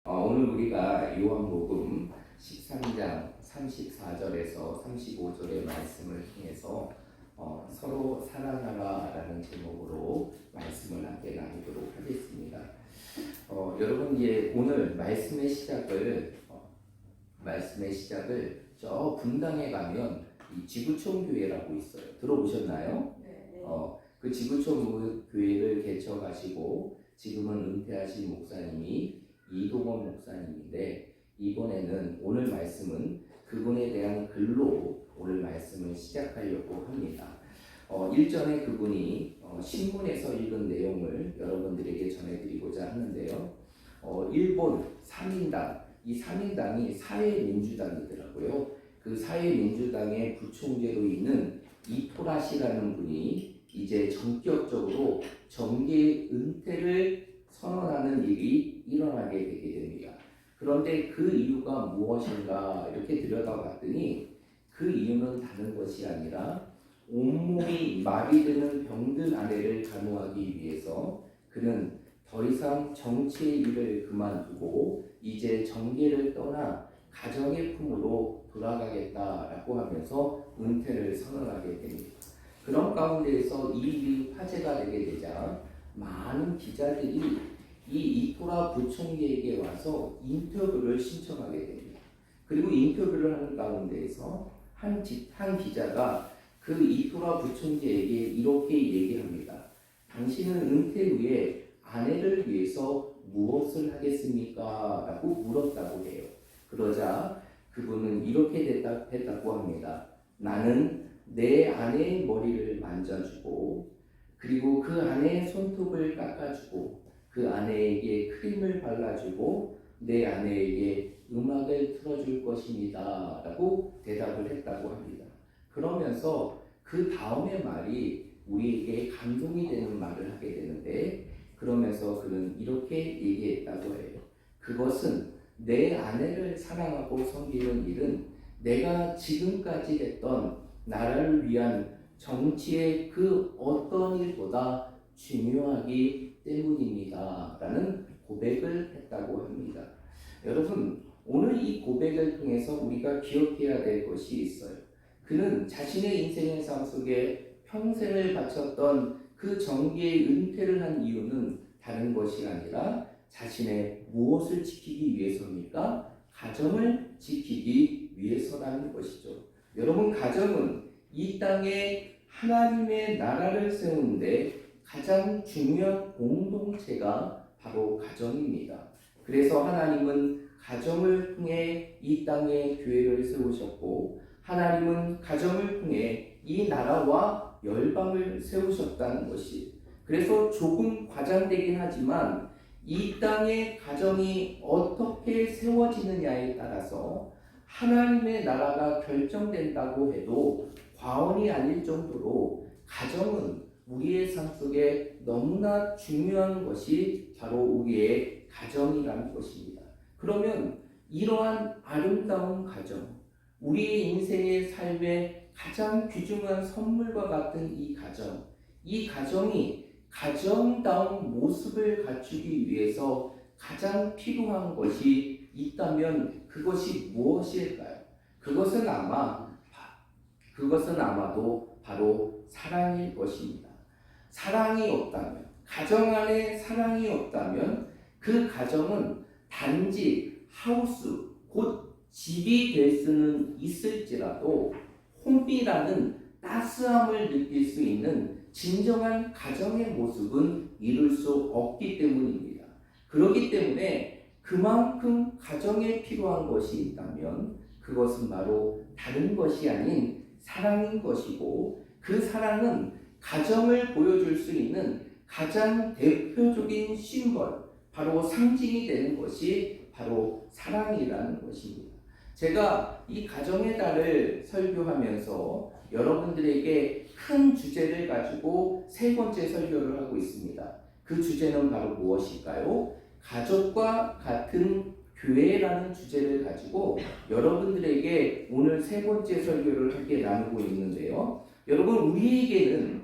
오늘 우리가 요한복음 13장 34절에서 35절의 말씀을 통해서 서로 사랑하라라는 제목으로 말씀을 함께 나누도록 하겠습니다. 여러분 오늘 말씀의 시작을 저 분당에 가면 이 지구촌 교회라고 있어요. 들어보셨나요? 네. 그 지구촌 교회를 개척하시고 지금은 은퇴하신 목사님이 이동원 목사님인데, 이번에는 오늘 말씀은 그분에 대한 글로 오늘 말씀을 시작하려고 합니다. 일전에 그분이 신문에서 읽은 내용을 여러분들에게 전해드리고자 하는데요. 일본 3인당, 이 3인당이 사회민주당이더라고요. 그 사회민주당의 부총재로 있는 이토라시라는 분이 이제 전격적으로 정계 은퇴를 선언하는 일이 일어나게 되게 됩니다. 그런데 그 이유가 무엇인가 이렇게 들여다봤더니 그 이유는 다른 것이 아니라 온몸이 마비되는 병든 아내를 간호하기 위해서 그는 더 이상 정치의 일을 그만두고 이제 정계를 떠나 가정의 품으로 돌아가겠다라고 하면서 은퇴를 선언하게 됩니다. 그런 가운데에서 이 일이 화제가 되게 되자 많은 기자들이 이 이토라 부총재에게 와서 인터뷰를 신청하게 됩니다. 그리고 인터뷰를 하는 가운데에서 한 기자가 그 이토라 부총재에게 이렇게 얘기합니다. 당신은 은퇴 후에 아내를 위해서 무엇을 하겠습니까? 라고 물었다고 해요. 그러자 그분은 이렇게 대답했다고 합니다. 나는 내 아내의 머리를 만져주고, 그리고 그 아내의 손톱을 깎아주고, 그 아내에게 크림을 발라주고, 내 아내에게 음악을 틀어줄 것입니다 라고 대답을 했다고 합니다. 그러면서 그 다음의 말이 우리에게 감동이 되는 말을 하게 되는데, 그러면서 그는 이렇게 얘기했다고 해요. 그것은 내 아내를 사랑하고 섬기는 일은 내가 지금까지 했던 나라를 위한 정치의 그 어떤 일보다 중요하기 때문입니다 라는 고백을 했다고 합니다. 여러분, 오늘 이 고백을 통해서 우리가 기억해야 될 것이 있어요. 그는 자신의 인생의 삶 속에 평생을 바쳤던 그 정계의 은퇴를 한 이유는 다른 것이 아니라 자신의 무엇을 지키기 위해서입니까? 가정을 지키기 위해서라는 것이죠. 여러분, 가정은 이 땅에 하나님의 나라를 세우는데 가장 중요한 공동체가 바로 가정입니다. 그래서 하나님은 가정을 통해 이 땅에 교회를 세우셨고, 하나님은 가정을 통해 이 나라와 열방을 세우셨다는 것이, 그래서 조금 과장되긴 하지만 이 땅의 가정이 어떻게 세워지느냐에 따라서 하나님의 나라가 결정된다고 해도 과언이 아닐 정도로 가정은 우리의 삶 속에 너무나 중요한 것이 바로 우리의 가정이라는 것입니다. 그러면 이러한 아름다운 가정, 우리의 인생의 삶의 가장 귀중한 선물과 같은 이 가정이 가정다운 모습을 갖추기 위해서 가장 필요한 것이 있다면 그것이 무엇일까요? 그것은 아마도 바로 사랑일 것입니다. 사랑이 없다면, 가정 안에 사랑이 없다면 그 가정은 단지 하우스, 곧 집이 될 수는 있을지라도 홈이라는 따스함을 느낄 수 있는 진정한 가정의 모습은 이룰 수 없기 때문입니다. 그렇기 때문에 그만큼 가정에 필요한 것이 있다면 그것은 바로 다른 것이 아닌 사랑인 것이고, 그 사랑은 가정을 보여줄 수 있는 가장 대표적인 심벌, 바로 상징이 되는 것이 바로 사랑이라는 것입니다. 제가 이 가정의 달을 설교하면서 여러분들에게 큰 주제를 가지고 세 번째 설교를 하고 있습니다. 그 주제는 바로 무엇일까요? 가족과 같은 교회라는 주제를 가지고 여러분들에게 오늘 세 번째 설교를 함께 나누고 있는데요. 여러분, 우리에게는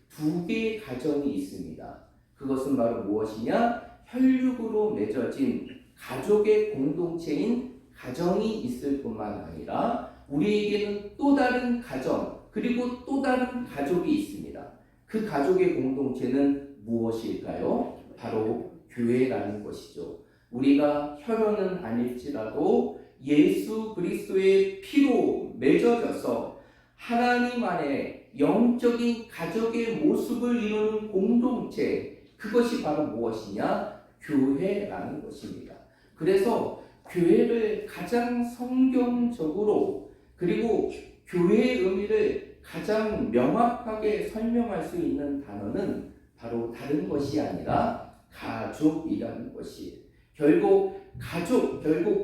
두 개의 가정이 있습니다. 그것은 바로 무엇이냐? 혈육으로 맺어진 가족의 공동체인 가정이 있을 뿐만 아니라 우리에게는 또 다른 가정 그리고 또 다른 가족이 있습니다. 그 가족의 공동체는 무엇일까요? 바로 교회라는 것이죠. 우리가 혈연은 아닐지라도 예수 그리스도의 피로 맺어져서 하나님 안에 영적인 가족의 모습을 이루는 공동체, 그것이 바로 무엇이냐? 교회라는 것입니다. 그래서 교회를 가장 성경적으로 그리고 교회의 의미를 가장 명확하게 설명할 수 있는 단어는 바로 다른 것이 아니라 가족이라는 것이, 결국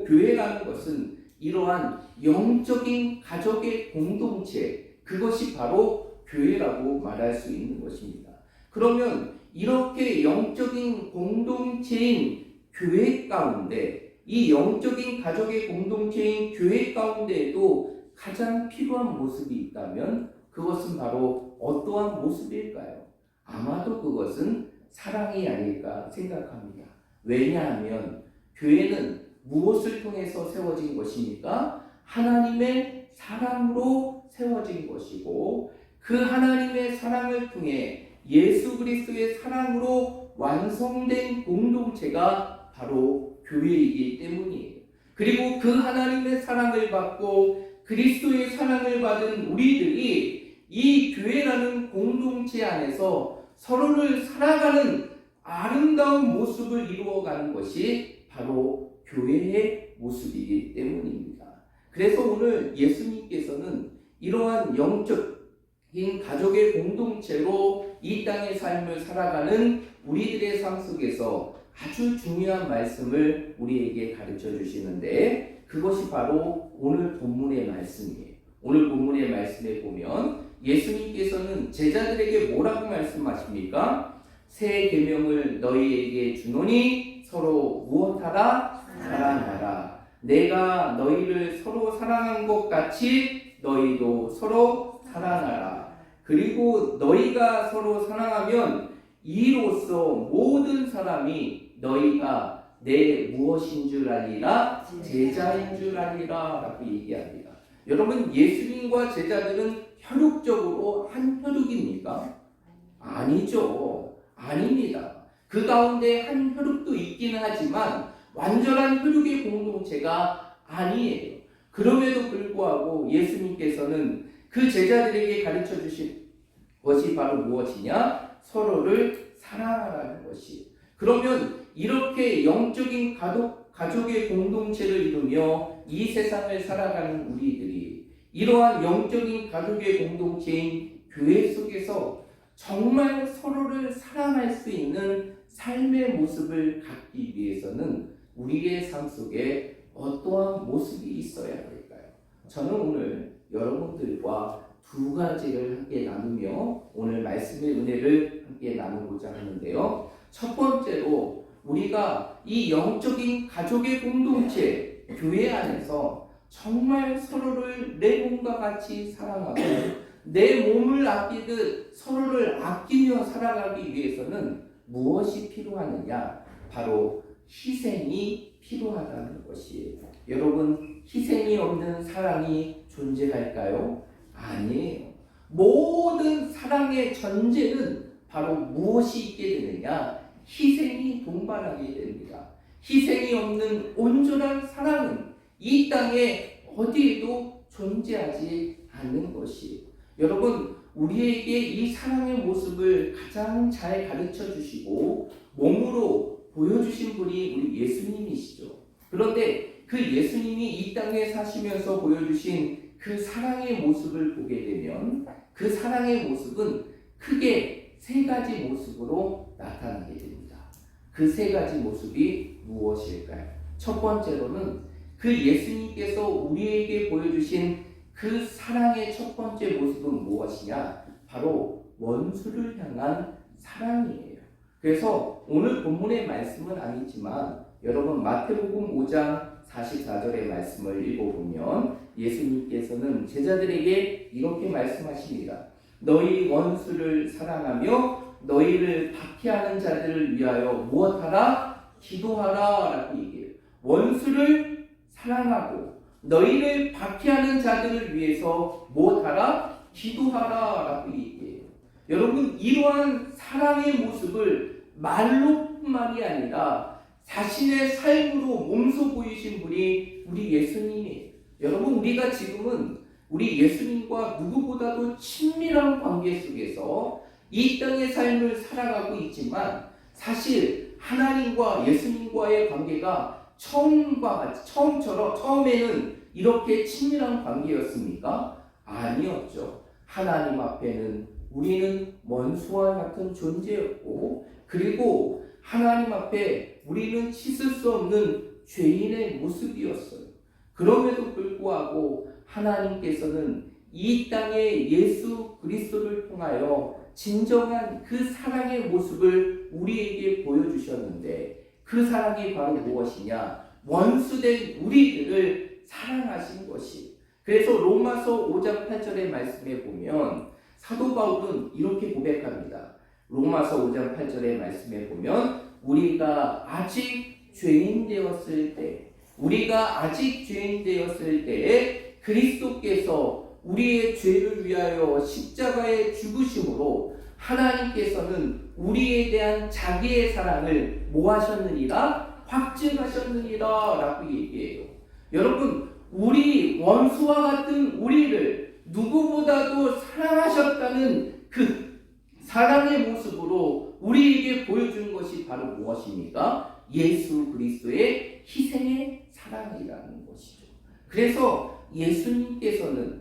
교회라는 것은 이러한 영적인 가족의 공동체, 그것이 바로 교회라고 말할 수 있는 것입니다. 그러면 이렇게 영적인 공동체인 교회 가운데, 이 영적인 가족의 공동체인 교회 가운데에도 가장 필요한 모습이 있다면 그것은 바로 어떠한 모습일까요? 아마도 그것은 사랑이 아닐까 생각합니다. 왜냐하면 교회는 무엇을 통해서 세워진 것입니까? 하나님의 사랑으로 세워진 것이고, 그 하나님의 사랑을 통해 예수 그리스도의 사랑으로 완성된 공동체가 바로 교회이기 때문이에요. 그리고 그 하나님의 사랑을 받고 그리스도의 사랑을 받은 우리들이 이 교회라는 공동체 안에서 서로를 살아가는 아름다운 모습을 이루어가는 것이 바로 교회의 모습이기 때문입니다. 그래서 오늘 예수님께서는 이러한 영적인 가족의 공동체로 이 땅의 삶을 살아가는 우리들의 삶 속에서 아주 중요한 말씀을 우리에게 가르쳐 주시는데, 그것이 바로 오늘 본문의 말씀이에요. 오늘 본문의 말씀에 보면 예수님께서는 제자들에게 뭐라고 말씀하십니까? 새 계명을 너희에게 주노니 서로 무엇하라? 사랑하라. 내가 너희를 서로 사랑한 것 같이 너희도 서로 사랑하라. 그리고 너희가 서로 사랑하면 이로써 모든 사람이 너희가 내 무엇인 줄 알리라? 제자인 줄 알리라 라고 얘기합니다. 여러분, 예수님과 제자들은 혈육적으로 한 혈육입니까? 아니죠. 아닙니다. 그 가운데 한 혈육도 있기는 하지만 완전한 혈육의 공동체가 아니에요. 그럼에도 불구하고 예수님께서는 그 제자들에게 가르쳐 주신 것이 바로 무엇이냐? 서로를 사랑하라는 것이. 그러면 이렇게 영적인 가족의 공동체를 이루며 이 세상을 살아가는 우리들이 이러한 영적인 가족의 공동체인 교회 속에서 정말 서로를 사랑할 수 있는 삶의 모습을 갖기 위해서는 우리의 삶 속에 어떠한 모습이 있어야 될까요? 저는 오늘 여러분들과 두 가지를 함께 나누며 오늘 말씀의 은혜를 함께 나누고자 하는데요. 첫 번째로 우리가 이 영적인 가족의 공동체, 교회 안에서 정말 서로를 내 몸과 같이 사랑하고 내 몸을 아끼듯 서로를 아끼며 살아가기 위해서는 무엇이 필요하느냐? 바로 희생이 필요하다는 것이에요. 여러분, 희생이 없는 사랑이 존재할까요? 아니에요. 모든 사랑의 전제는 바로 무엇이 있게 되느냐? 희생이 동반하게 됩니다. 희생이 없는 온전한 사랑은 이 땅에 어디에도 존재하지 않는 것이에요. 여러분, 우리에게 이 사랑의 모습을 가장 잘 가르쳐 주시고 몸으로 보여주신 분이 우리 예수님이시죠. 그런데 그 예수님이 이 땅에 사시면서 보여주신 그 사랑의 모습을 보게 되면 그 사랑의 모습은 크게 세 가지 모습으로 나타나게 됩니다. 그 세 가지 모습이 무엇일까요? 첫 번째로는 그 예수님께서 우리에게 보여주신 그 사랑의 첫 번째 모습은 무엇이냐? 바로 원수를 향한 사랑이에요. 그래서 오늘 본문의 말씀은 아니지만 여러분 마태복음 5장 44절의 말씀을 읽어보면 예수님께서는 제자들에게 이렇게 말씀하십니다. 너희 원수를 사랑하며 너희를 박해하는 자들을 위하여 무엇하라? 기도하라 라고 얘기해요. 원수를 사랑하고 너희를 박해하는 자들을 위해서 뭐하라? 기도하라 라고 얘기해요. 여러분, 이러한 사랑의 모습을 말로뿐만이 아니라 자신의 삶으로 몸소 보이신 분이 우리 예수님이에요. 여러분, 우리가 지금은 우리 예수님과 누구보다도 친밀한 관계 속에서 이 땅의 삶을 살아가고 있지만 사실 하나님과 예수님과의 관계가 처음에는 이렇게 친밀한 관계였습니까? 아니었죠. 하나님 앞에는 우리는 원수와 같은 존재였고, 그리고 하나님 앞에 우리는 씻을 수 없는 죄인의 모습이었어요. 그럼에도 불구하고 하나님께서는 이 땅에 예수 그리스도를 통하여 진정한 그 사랑의 모습을 우리에게 보여주셨는데, 그 사랑이 바로 무엇이냐? 원수된 우리들을 사랑하신 것이. 그래서 로마서 5장 8절의 말씀에 보면 사도 바울은 이렇게 고백합니다. 로마서 5장 8절의 말씀에 보면 우리가 아직 죄인 되었을 때에 그리스도께서 우리의 죄를 위하여 십자가에 죽으심으로 하나님께서는 우리에 대한 자기의 사랑을 뭐 하셨느니라? 확증하셨느니라 라고 얘기해요. 여러분, 우리 원수와 같은 우리를 누구보다도 사랑하셨다는 그 사랑의 모습으로 우리에게 보여준 것이 바로 무엇입니까? 예수 그리스도의 희생의 사랑이라는 것이죠. 그래서 예수님께서는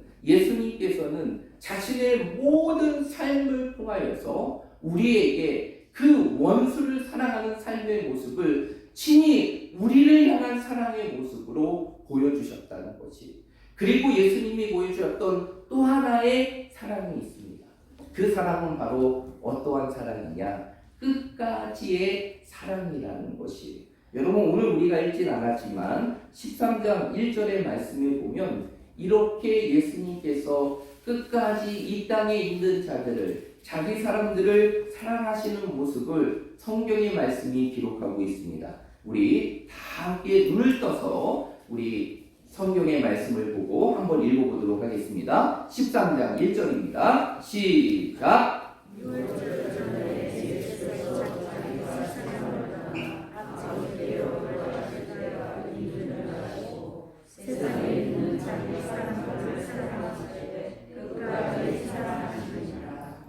자신의 모든 삶을 통하여서 우리에게 그 원수를 사랑하는 삶의 모습을 친히 우리를 향한 사랑의 모습으로 보여주셨다는 것이. 그리고 예수님이 보여주셨던 또 하나의 사랑이 있습니다. 그 사랑은 바로 어떠한 사랑이냐? 끝까지의 사랑이라는 것이. 여러분, 오늘 우리가 읽진 않았지만 13장 1절의 말씀을 보면 이렇게 예수님께서 끝까지 이 땅에 있는 자들을, 자기 사람들을 사랑하시는 모습을 성경의 말씀이 기록하고 있습니다. 우리 다 함께 눈을 떠서 우리 성경의 말씀을 보고 한번 읽어보도록 하겠습니다. 13장 1절입니다. 시작!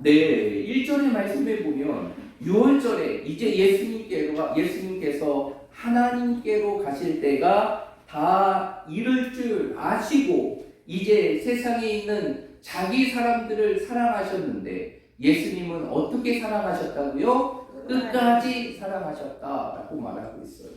네, 1절의 말씀에 보면 6월절에 이제 예수님께서 하나님께로 가실 때가 다 이를 줄 아시고 이제 세상에 있는 자기 사람들을 사랑하셨는데, 예수님은 어떻게 사랑하셨다고요? 끝까지 사랑하셨다라고 말하고 있어요.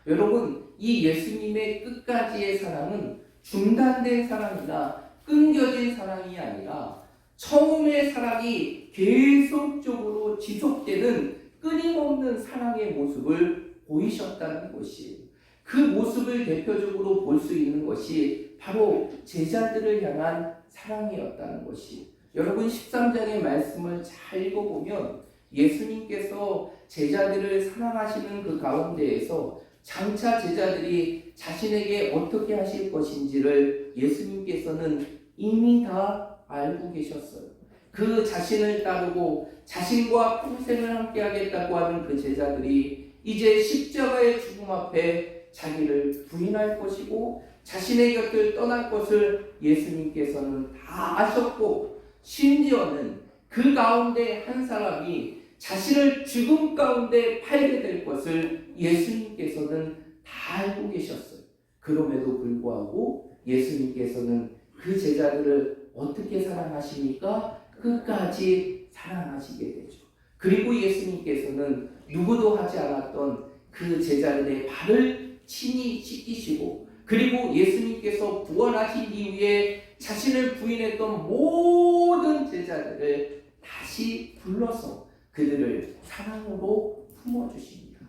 여러분, 이 예수님의 끝까지의 사랑은 중단된 사랑이나 끊겨진 사랑이 아니라 처음의 사랑이 계속적으로 지속되는 끊임없는 사랑의 모습을 보이셨다는 것이, 그 모습을 대표적으로 볼 수 있는 것이 바로 제자들을 향한 사랑이었다는 것이. 여러분, 13장의 말씀을 잘 읽어보면 예수님께서 제자들을 사랑하시는 그 가운데에서 장차 제자들이 자신에게 어떻게 하실 것인지를 예수님께서는 이미 다 알고 계셨어요. 그 자신을 따르고 자신과 평생을 함께 하겠다고 하는 그 제자들이 이제 십자가의 죽음 앞에 자기를 부인할 것이고 자신의 곁을 떠날 것을 예수님께서는 다 아셨고, 심지어는 그 가운데 한 사람이 자신을 죽음 가운데 팔게 될 것을 예수님께서는 다 알고 계셨어요. 그럼에도 불구하고 예수님께서는 그 제자들을 어떻게 사랑하십니까? 끝까지 사랑하시게 되죠. 그리고 예수님께서는 누구도 하지 않았던 그 제자들의 발을 친히 씻기시고, 그리고 예수님께서 부활하신 이후에 자신을 부인했던 모든 제자들을 다시 불러서 그들을 사랑으로 품어주십니다.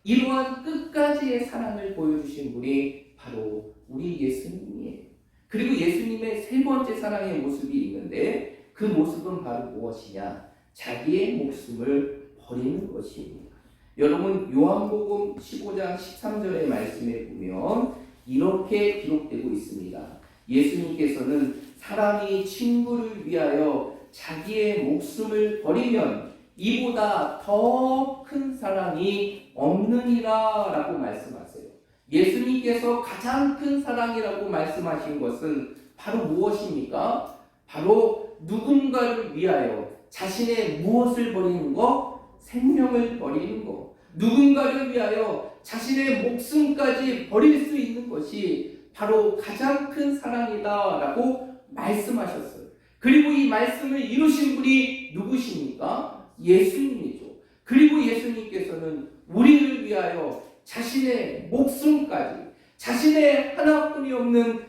이러한 끝까지의 사랑을 보여주신 분이 바로 우리 예수님이에요. 그리고 예수님의 세 번째 사랑의 모습이 있는데, 그 모습은 바로 무엇이냐? 자기의 목숨을 버리는 것입니다. 여러분 요한복음 15장 13절의 말씀에 보면 이렇게 기록되고 있습니다. 예수님께서는 사람이 친구를 위하여 자기의 목숨을 버리면 이보다 더 큰 사랑이 없느니라 라고 말씀하세요. 예수님께서 가장 큰 사랑이라고 말씀하신 것은 바로 무엇입니까? 바로 누군가를 위하여 자신의 무엇을 버리는 것? 생명을 버리는 것. 누군가를 위하여 자신의 목숨까지 버릴 수 있는 것이 바로 가장 큰 사랑이다 라고 말씀하셨어요. 그리고 이 말씀을 이루신 분이 누구십니까? 예수님이죠. 그리고 예수님께서는 우리를 위하여 자신의 목숨까지, 자신의 하나뿐이 없는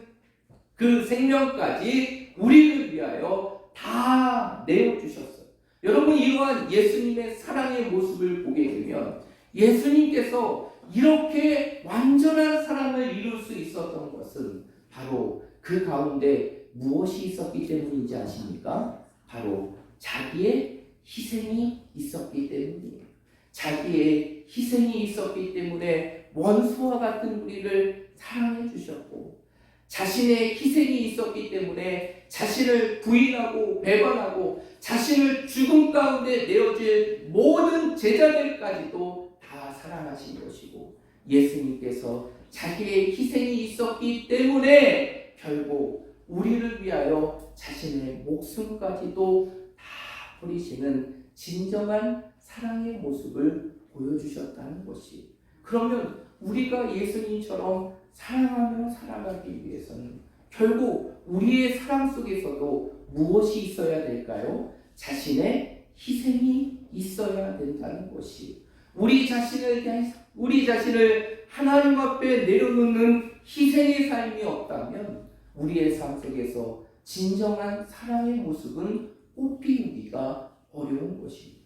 그 생명까지 우리를 위하여 다 내어주셨어요. 여러분, 이러한 예수님의 사랑의 모습을 보게 되면 예수님께서 이렇게 완전한 사랑을 이룰 수 있었던 것은 바로 그 가운데 무엇이 있었기 때문인지 아십니까? 바로 자기의 희생이 있었기 때문이에요. 자기의 희생이 있었기 때문에 원수와 같은 우리를 사랑해 주셨고, 자신의 희생이 있었기 때문에 자신을 부인하고 배반하고 자신을 죽음 가운데 내어질 모든 제자들까지도 다 사랑하신 것이고, 예수님께서 자기의 희생이 있었기 때문에 결국 우리를 위하여 자신의 목숨까지도 다 버리시는 진정한 사랑의 모습을 보여주셨다는 것이, 그러면 우리가 예수님처럼 사랑하며 살아가기 위해서는 결국 우리의 사랑 속에서도 무엇이 있어야 될까요? 자신의 희생이 있어야 된다는 것이, 우리 자신을 하나님 앞에 내려놓는 희생의 삶이 없다면 우리의 삶 속에서 진정한 사랑의 모습은 꽃피우기가 어려운 것입니다.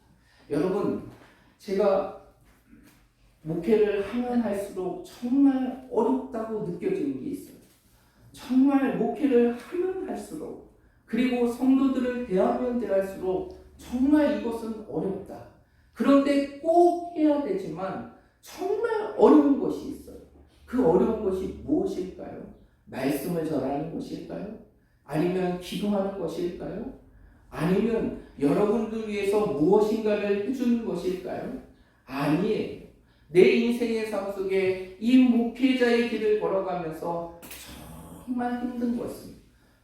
여러분, 제가 목회를 하면 할수록 정말 어렵다고 느껴지는 게 있어요. 정말 목회를 하면 할수록, 그리고 성도들을 대하면 대할수록 정말 이것은 어렵다. 그런데 꼭 해야 되지만 정말 어려운 것이 있어요. 그 어려운 것이 무엇일까요? 말씀을 전하는 것일까요? 아니면 기도하는 것일까요? 아니면 여러분들 위해서 무엇인가를 해주는 것일까요? 아니에요. 내 인생의 삶 속에 이 목회자의 길을 걸어가면서 정말 힘든 것은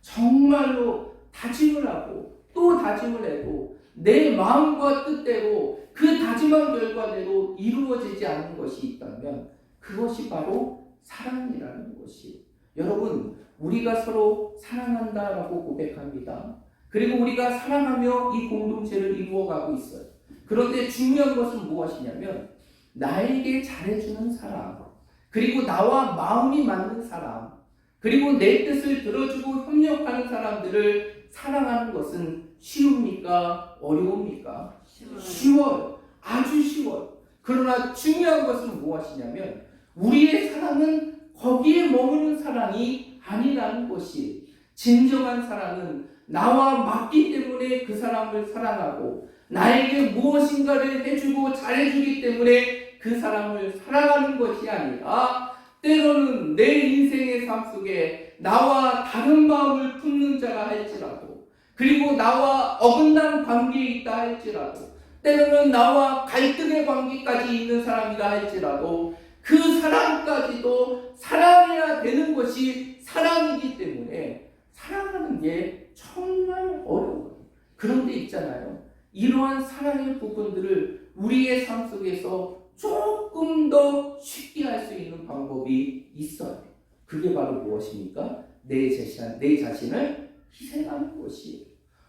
정말로 다짐을 하고 또 다짐을 해도 내 마음과 뜻대로 그 다짐한 결과대로 이루어지지 않는 것이 있다면 그것이 바로 사랑이라는 것이, 여러분, 우리가 서로 사랑한다라고 고백합니다. 그리고 우리가 사랑하며 이 공동체를 이루어가고 있어요. 그런데 중요한 것은 무엇이냐면 나에게 잘해주는 사람, 그리고 나와 마음이 맞는 사람, 그리고 내 뜻을 들어주고 협력하는 사람들을 사랑하는 것은 쉬웁니까? 어려웁니까? 쉬워요. 아주 쉬워요. 그러나 중요한 것은 무엇이냐면 우리의 사랑은 거기에 머무는 사랑이 아니라는 것이, 진정한 사랑은 나와 맞기 때문에 그 사람을 사랑하고 나에게 무엇인가를 해주고 잘해주기 때문에 그 사람을 사랑하는 것이 아니라, 때로는 내 인생의 삶 속에 나와 다른 마음을 품는 자가 할지라도, 그리고 나와 어긋난 관계에 있다 할지라도, 때로는 나와 갈등의 관계까지 있는 사람이라 할지라도 그 사람까지도 사랑해야 되는 것이 사랑이기 때문에 사랑하는 게 정말 어려워요. 그런데 있잖아요, 이러한 사랑의 부분들을 우리의 삶 속에서 조금 더 쉽게 할 수 있는 방법이 있어요. 그게 바로 무엇입니까? 내 자신을 희생하는 것이에요.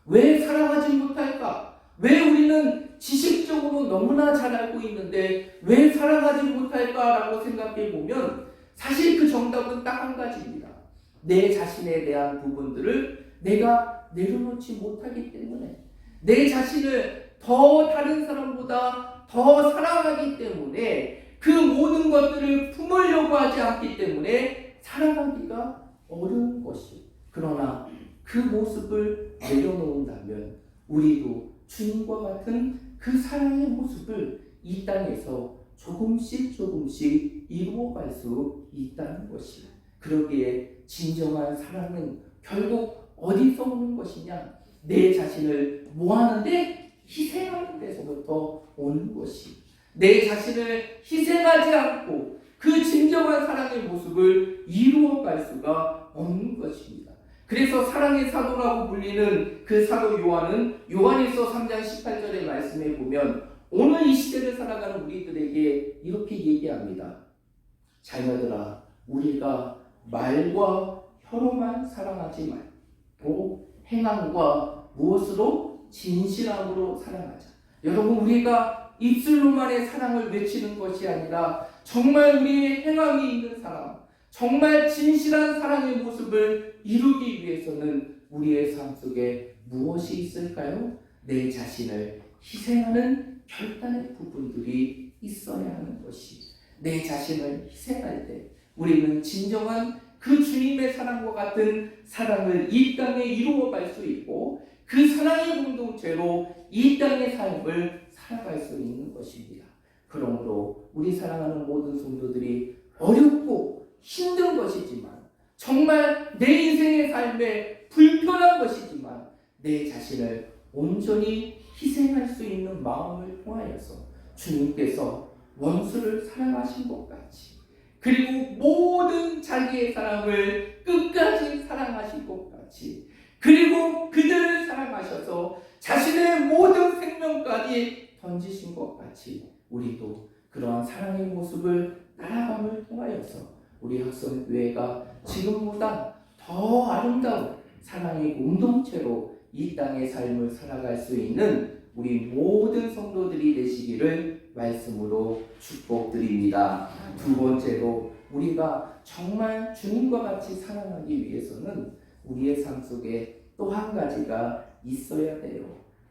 왜 사랑하지 못할까? 왜 우리는 지식적으로 너무나 잘 알고 있는데 왜 사랑하지 못할까라고 생각해 보면 사실 그 정답은 딱 한 가지입니다. 내 자신에 대한 부분들을 내가 내려놓지 못하기 때문에, 내 자신을 더 다른 사람보다 더 사랑하기 때문에, 그 모든 것들을 품으려고 하지 않기 때문에 사랑하기가 어려운 것이, 그러나 그 모습을 내려놓는다면 우리도 주님과 같은 그 사랑의 모습을 이 땅에서 조금씩 이루어갈 수 있다는 것이에요. 그러기에 진정한 사랑은 결국 어디서 오는 것이냐? 내 자신을 뭐하는데? 희생하는 데서부터 오는 것이, 내 자신을 희생하지 않고 그 진정한 사랑의 모습을 이루어갈 수가 없는 것입니다. 그래서 사랑의 사도라고 불리는 그 사도 요한은 요한일서 3장 18절의 말씀에 보면 오늘 이 시대를 살아가는 우리들에게 이렇게 얘기합니다. 자녀들아, 우리가 말과 혀로만 사랑하지 말고 행함과 무엇으로? 진실함으로 사랑하자. 여러분, 우리가 입술로만의 사랑을 외치는 것이 아니라 정말 우리의 행함이 있는 사랑, 정말 진실한 사랑의 모습을 이루기 위해서는 우리의 삶 속에 무엇이 있을까요? 내 자신을 희생하는 결단의 부분들이 있어야 하는 것이, 내 자신을 희생할 때 우리는 진정한 그 주님의 사랑과 같은 사랑을 이 땅에 이루어갈 수 있고 그 사랑의 공동체로 이 땅의 삶을 살아갈 수 있는 것입니다. 그러므로 우리 사랑하는 모든 성도들이 어렵고 힘든 것이지만, 정말 내 인생의 삶에 불편한 것이지만 내 자신을 온전히 희생할 수 있는 마음을 통하여서 주님께서 원수를 사랑하신 것 같이, 그리고 모든 자기의 사람을 끝까지 사랑하신 것 같이, 그리고 그들을 사랑하셔서 자신의 모든 생명까지 던지신 것 같이 우리도 그러한 사랑의 모습을 따라감을 통하여서 우리 학성교회가 지금보다 더 아름다운 사랑의 공동체로 이 땅의 삶을 살아갈 수 있는 우리 모든 성도들이 되시기를 말씀으로 축복드립니다. 두 번째로, 우리가 정말 주님과 같이 사랑하기 위해서는 우리의 삶 속에 또 한 가지가 있어야 돼요.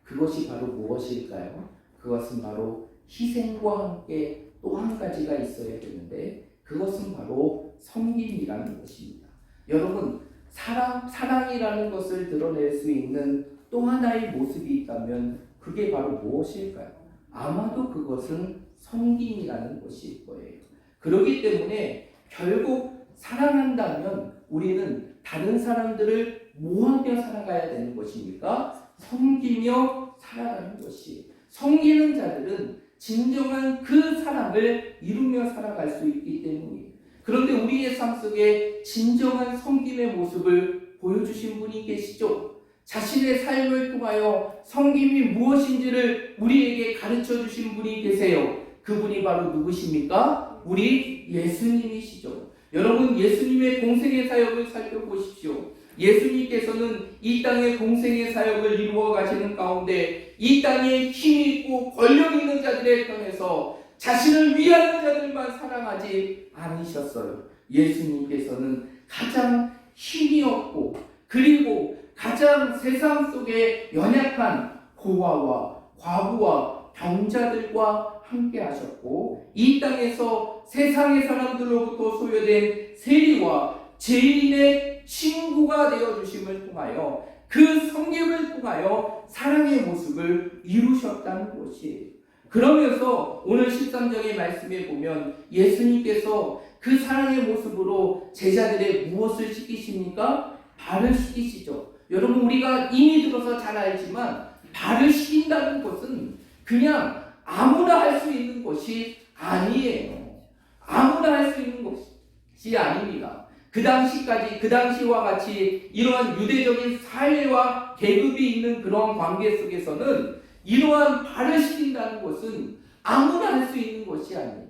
그것이 바로 무엇일까요? 그것은 바로 희생과 함께 또 한 가지가 있어야 되는데, 그것은 바로 섬김이라는 것입니다. 여러분, 사랑이라는 것을 드러낼 수 있는 또 하나의 모습이 있다면 그게 바로 무엇일까요? 아마도 그것은 섬김이라는 것일 거예요. 그렇기 때문에 결국 사랑한다면 우리는 다른 사람들을 뭐하며 살아가야 되는 것입니까? 섬기며 살아가는 것이, 섬기는 자들은 진정한 그 사랑을 이루며 살아갈 수 있기 때문이에요. 그런데 우리의 삶 속에 진정한 섬김의 모습을 보여주신 분이 계시죠. 자신의 삶을 통하여 섬김이 무엇인지를 우리에게 가르쳐 주신 분이 계세요. 그분이 바로 누구십니까? 우리 예수님이시죠. 여러분, 예수님의 공생의 사역을 살펴보십시오. 예수님께서는 이 땅의 공생의 사역을 이루어 가시는 가운데 이 땅에 힘이 있고 권력 있는 자들의 편에서 자신을 위하는 자들만 사랑하지 않으셨어요. 예수님께서는 가장 힘이 없고 그리고 가장 세상 속에 연약한 고아와 과부와 병자들과 함께 하셨고, 이 땅에서 세상의 사람들로부터 소외된 세리와 죄인의 친구가 되어주심을 통하여 그 섬김을 통하여 사랑의 모습을 이루셨다는 것이에요. 그러면서 오늘 13장의 말씀에 보면 예수님께서 그 사랑의 모습으로 제자들의 무엇을 시키십니까? 발을 시키시죠. 여러분, 우리가 이미 들어서 잘 알지만 발을 시킨다는 것은 그냥 아무나 할 수 있는 것이 아니에요. 아무나 할 수 있는 것이 아닙니다. 그 당시와 같이 이러한 유대적인 사회와 계급이 있는 그런 관계 속에서는 이러한 발을 시킨다는 것은 아무나 할 수 있는 것이 아니에요.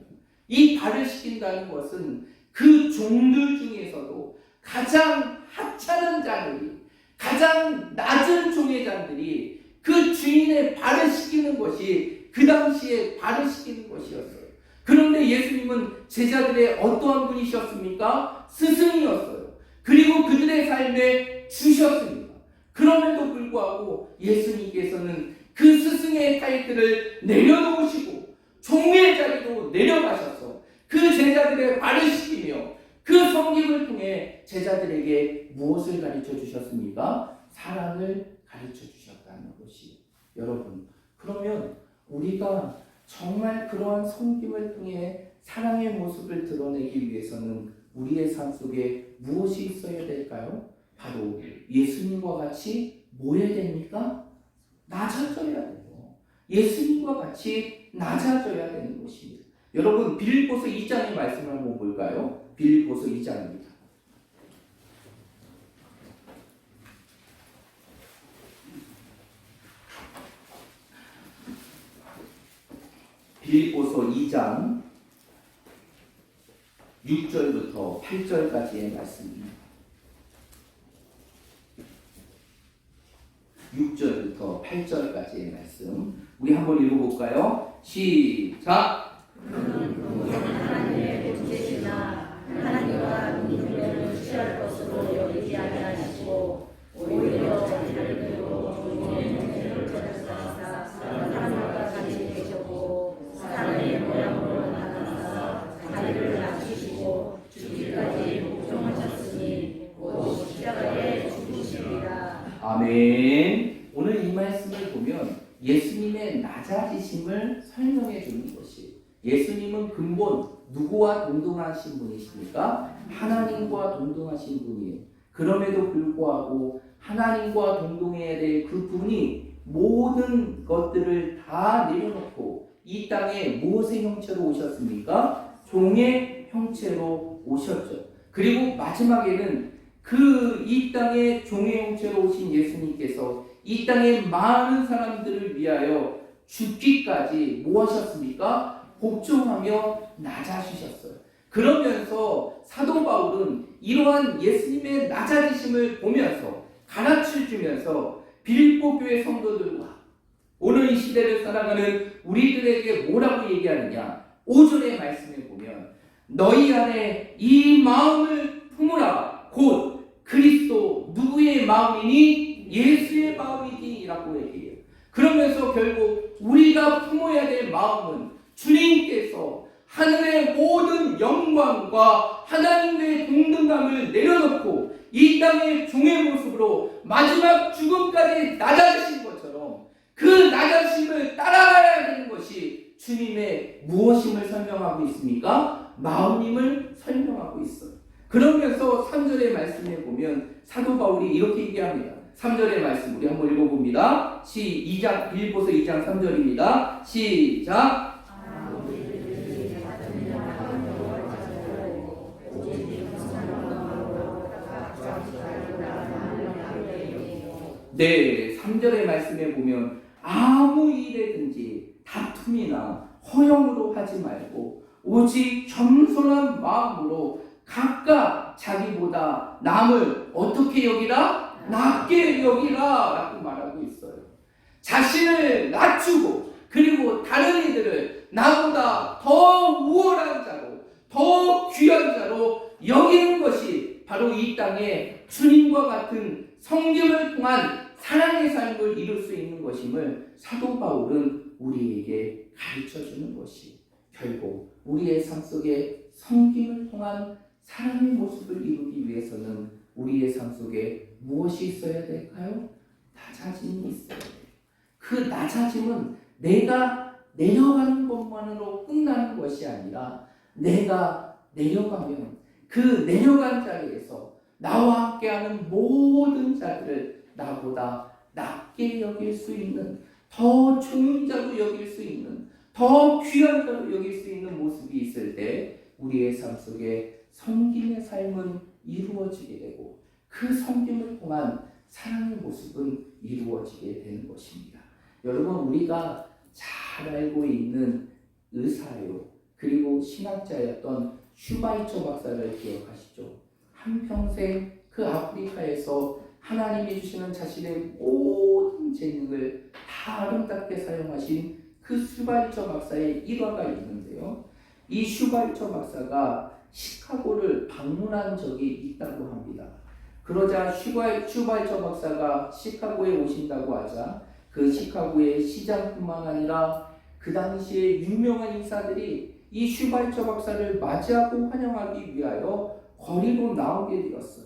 이 발을 시킨다는 것은 그 종들 중에서도 가장 하찮은 자들이, 가장 낮은 종의 자들이 그 주인의 발을 시키는 것이 그 당시에 발을 시키는 것이었어요. 그런데 예수님은 제자들의 어떠한 분이셨습니까? 스승이었어요. 그리고 그들의 삶에 주셨습니다. 그럼에도 불구하고 예수님께서는 그 스승의 타이틀을 내려놓으시고 종의 자리로 내려가셔서 그 제자들의 발을 시키며 그 섬김을 통해 제자들에게 무엇을 가르쳐 주셨습니까? 사랑을 가르쳐 주셨다는 것이. 여러분, 그러면 우리가 정말 그러한 섬김을 통해 사랑의 모습을 드러내기 위해서는 우리의 삶 속에 무엇이 있어야 될까요? 바로 예수님과 같이 뭐 해야 됩니까? 낮아져야 돼요. 예수님과 같이 낮아져야 되는 것입니다. 여러분, 빌립보서 2장의 말씀을 한번 볼까요? 빌립보서 2장입니다. 빌립보서 2장 6절부터 8절까지의 말씀입니다. 6절부터 8절까지의 말씀 우리 한번 읽어볼까요? 시작! 하나님의 본체시나 하나님과 동등을 취할 것으로 여기지 아니하시고 오히려 자기들로 종의 형체를 가지사 사람과 같이 계셨고 사람의 모양으로 나타나사 자기를 낮추시고 죽기까지 복종하셨으니 곧 십자가에 죽으시리라. 아멘. 오늘 이 말씀을 보면 예수님의 낮아지심을 설명해 주는 것이, 예수님은 근본 누구와 동등하신 분이십니까? 하나님과 동등하신 분이에요. 그럼에도 불구하고 하나님과 동등해야 될 그 분이 모든 것들을 다 내려놓고 이 땅에 무엇의 형체로 오셨습니까? 종의 형체로 오셨죠. 그리고 마지막에는 이 땅에 종의 형체로 오신 예수님께서 이 땅의 많은 사람들을 위하여 죽기까지 뭐 하셨습니까? 복종하며 낮아지셨어요. 그러면서 사도 바울은 이러한 예수님의 낮아지심을 보면서 가르쳐 주면서 빌립보 교회 성도들과 오늘 이 시대를 살아가는 우리들에게 뭐라고 얘기하느냐? 5절의 말씀에 보면 너희 안에 이 마음을 품으라. 곧 그리스도 누구의 마음이니? 예수의 마음이니 라고 얘기해요. 그러면서 결국 우리가 품어야 될 마음은 주님께서 하늘의 모든 영광과 하나님의 동등함을 내려놓고 이 땅의 종의 모습으로 마지막 죽음까지 낮아지신 것처럼 그 낮아짐을 따라가야 되는 것이 주님의 무엇임을 설명하고 있습니까? 마음임을 설명하고 있어요. 그러면서 3절의 말씀에 보면 사도 바울이 이렇게 얘기합니다. 3절의 말씀 우리 한번 읽어봅니다. 빌립보서 2장 3절입니다. 시작! 네, 3절의 말씀에 보면 아무 일에든지 다툼이나 허영으로 하지 말고 오직 겸손한 마음으로 각각 자기보다 남을 어떻게 여기라? 낮게 여기라 라고 말하고 있어요. 자신을 낮추고 그리고 다른 이들을 나보다 더 우월한 자로 더 귀한 자로 여기는 것이 바로 이 땅에 주님과 같은 성김을 통한 사랑의 삶을 이룰 수 있는 것임을 사도 바울은 우리에게 가르쳐주는 것이, 결국 우리의 삶 속에 성김을 통한 사랑의 모습을 이루기 위해서는 우리의 삶 속에 무엇이 있어야 될까요? 낮아짐이 있어야 돼요. 그 낮아짐은 내가 내려가는 것만으로 끝나는 것이 아니라 내가 내려가면 그 내려간 자리에서 나와 함께하는 모든 자들을 나보다 낮게 여길 수 있는, 더 좋은 자로 여길 수 있는, 더 귀한 자로 여길 수 있는 모습이 있을 때 우리의 삶 속에 섬김의 삶은 이루어지게 되고 그 섬김을 통한 사랑의 모습은 이루어지게 되는 것입니다. 여러분, 우리가 잘 알고 있는 의사요 그리고 신학자였던 슈바이처 박사를 기억하시죠? 한평생 그 아프리카에서 하나님이 주시는 자신의 모든 재능을 다 아름답게 사용하신 그 슈바이처 박사의 일화가 있는데요. 이 슈바이처 박사가 시카고를 방문한 적이 있다고 합니다. 그러자 슈바이처 박사가 시카고에 오신다고 하자 그 시카고의 시장뿐만 아니라 그 당시에 유명한 인사들이 이 슈바이처 박사를 맞이하고 환영하기 위하여 거리로 나오게 되었어요.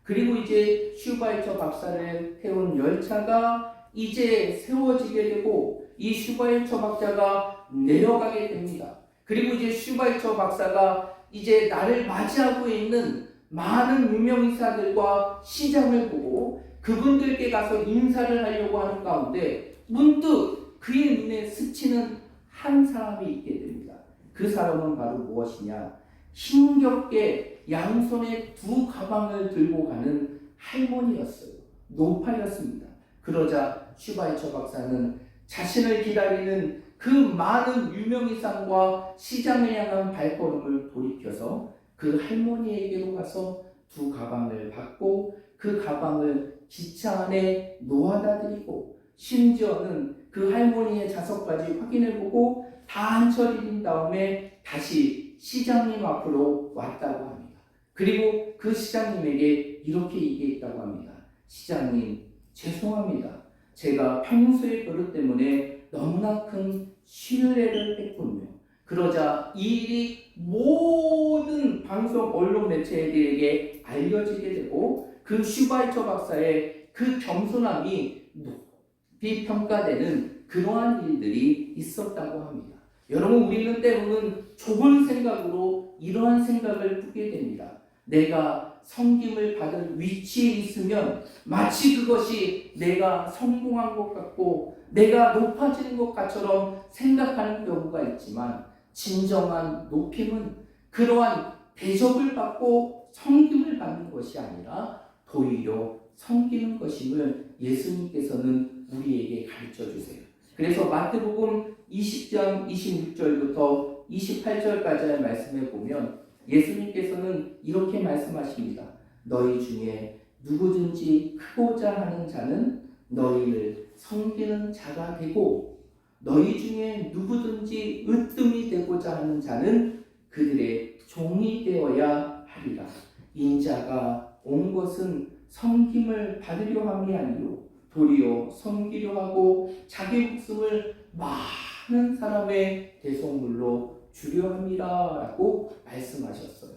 그리고 이제 슈바이처 박사를 태운 열차가 이제 세워지게 되고 이 슈바이처 박사가 내려가게 됩니다. 그리고 이제 슈바이처 박사가 이제 나를 맞이하고 있는 많은 유명인사들과 시장을 보고 그분들께 가서 인사를 하려고 하는 가운데 문득 그의 눈에 스치는 한 사람이 있게 됩니다. 그 사람은 바로 무엇이냐? 힘겹게 양손에 두 가방을 들고 가는 할머니였어요. 노파였습니다. 그러자 슈바이처 박사는 자신을 기다리는 그 많은 유명인상과 시장을 향한 발걸음을 돌이켜서 그 할머니에게로 가서 두 가방을 받고 그 가방을 기차 안에 놓아다 드리고 심지어는 그 할머니의 좌석까지 확인해보고 다 한철인 다음에 다시 시장님 앞으로 왔다고 합니다. 그리고 그 시장님에게 이렇게 얘기했다고 합니다. 시장님, 죄송합니다. 제가 평소의 버릇 때문에 너무나 큰 신뢰를 했군요. 그러자 이 일이 모든 방송 언론 매체들에게 알려지게 되고 그 슈바이처 박사의 그 겸손함이 높이 평가되는 그러한 일들이 있었다고 합니다. 여러분, 우리는 때로는 좁은 생각으로 이러한 생각을 품게 됩니다. 내가 섬김을 받을 위치에 있으면 마치 그것이 내가 성공한 것 같고 내가 높아지는 것 같처럼 생각하는 경우가 있지만 진정한 높임은 그러한 대접을 받고 섬김을 받는 것이 아니라 오히려 섬기는 것임을 예수님께서는 우리에게 가르쳐 주세요. 그래서 마태복음 20장 26절부터 28절까지의 말씀에 보면 예수님께서는 이렇게 말씀하십니다. 너희 중에 누구든지 크고자 하는 자는 너희를 섬기는 자가 되고 너희 중에 누구든지 으뜸이 되고자 하는 자는 그들의 종이 되어야 하리라. 인자가 온 것은 섬김을 받으려 함이 아니요 도리어 섬기려 하고 자기 목숨을 많은 사람의 대속물로 주려 함이라 라고 말씀하셨어요.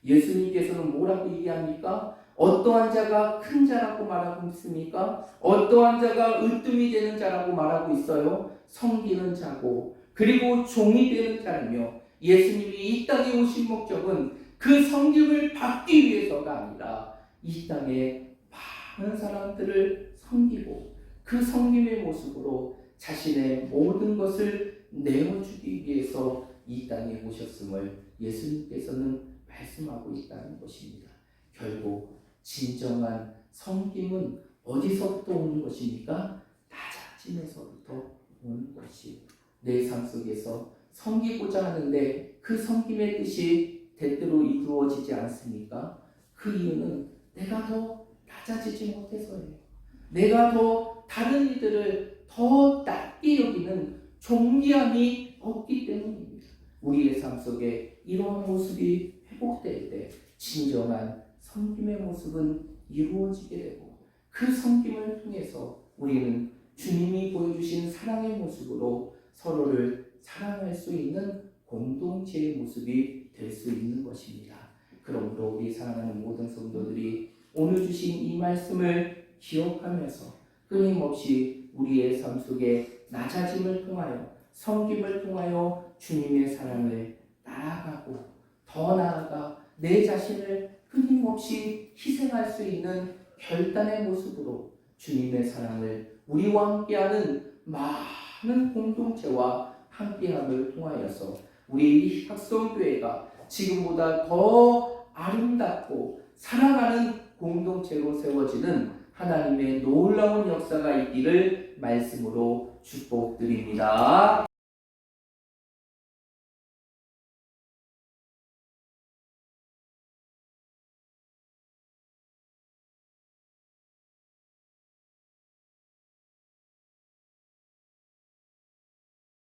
예수님께서는 뭐라고 얘기합니까? 어떠한 자가 큰 자라고 말하고 있습니까? 어떠한 자가 으뜸이 되는 자라고 말하고 있어요? 섬기는 자고 그리고 종이 되는 자이며 예수님이 이 땅에 오신 목적은 그 섬김을 받기 위해서가 아니라 이 땅에 많은 사람들을 섬기고 그 섬김의 모습으로 자신의 모든 것을 내어주기 위해서 이 땅에 오셨음을 예수님께서는 말씀하고 있다는 것입니다. 결국 진정한 섬김은 어디서부터 오는 것입니까? 낮아짐에서부터 오는 것이 내 삶 속에서 섬기고자 하는데 그 섬김의 뜻이 때때로 이루어지지 않습니까? 그 이유는 내가 더 낮아지지 못해서예요. 내가 더 다른 이들을 더 낮게 여기는 존귀함이 없기 때문입니다. 우리의 삶 속에 이러한 모습이 회복될 때 진정한 섬김의 모습은 이루어지게 되고 그 섬김을 통해서 우리는 주님이 보여주신 사랑의 모습으로 서로를 사랑할 수 있는 공동체의 모습이 될 수 있는 것입니다. 그러므로 우리 사랑하는 모든 성도들이 오늘 주신 이 말씀을 기억하면서 끊임없이 우리의 삶 속에 낮아짐을 통하여 섬김을 통하여 주님의 사랑을 따라가고 더 나아가 내 자신을 끊임없이 희생할 수 있는 결단의 모습으로 주님의 사랑을 우리와 함께하는 많은 공동체와 함께함을 통하여서 우리 학성교회가 지금보다 더 아름답고 사랑하는 공동체로 세워지는 하나님의 놀라운 역사가 있기를 말씀으로 축복드립니다.